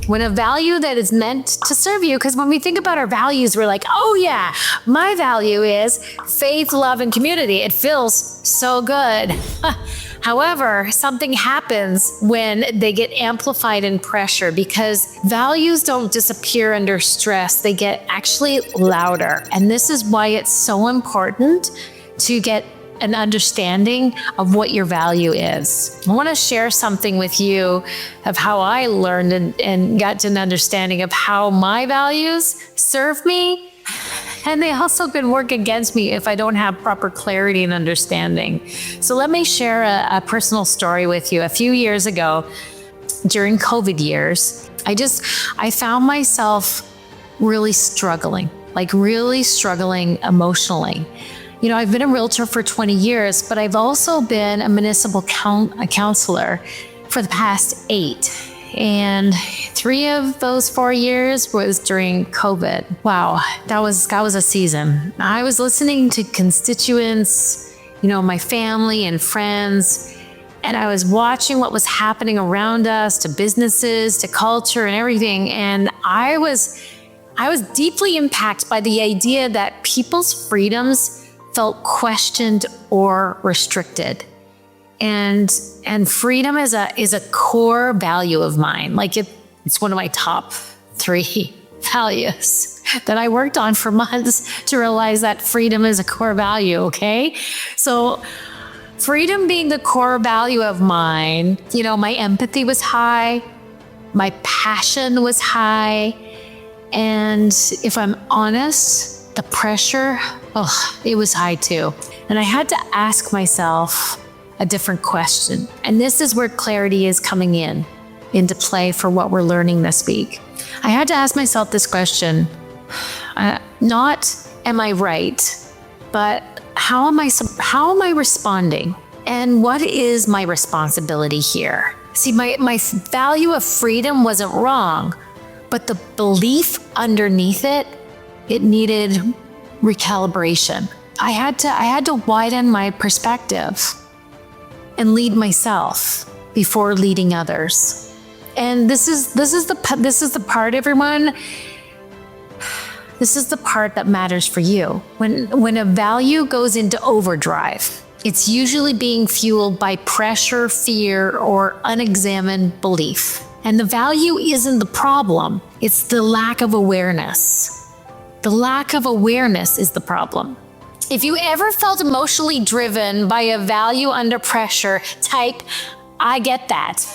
When a value that is meant to serve you, because when we think about our values, we're like, oh yeah, my value is faith, love, and community. It feels so good. However, something happens when they get amplified in pressure, because values don't disappear under stress. They get actually louder. And this is why it's so important to get an understanding of what your value is. I want to share something with you of how I learned and got to an understanding of how my values serve me. And they also can work against me if I don't have proper clarity and understanding. So let me share a personal story with you. A few years ago, during COVID years, I found myself really struggling emotionally. You know, I've been a realtor for 20 years, but I've also been a municipal counselor for the past 8. And 3 of those 4 years was during COVID. Wow, that was a season. I was listening to constituents, my family and friends, and I was watching what was happening around us, to businesses, to culture and everything. And I was deeply impacted by the idea that people's freedoms felt questioned or restricted. And freedom is a core value of mine. Like it's one of my top 3 values that I worked on for months to realize that freedom is a core value, okay? So freedom being the core value of mine, my empathy was high, my passion was high, and if I'm honest, the pressure, it was high too. And I had to ask myself a different question. And this is where clarity is coming into play for what we're learning this week. I had to ask myself this question, not am I right, but how am I responding? And what is my responsibility here? See, my value of freedom wasn't wrong, but the belief underneath it needed recalibration. I had to widen my perspective and lead myself before leading others. And this is the part, everyone. This is the part that matters for you. When a value goes into overdrive, it's usually being fueled by pressure, fear, or unexamined belief. And the value isn't the problem, it's the lack of awareness. The lack of awareness is the problem. If you ever felt emotionally driven by a value under pressure, type, I get that.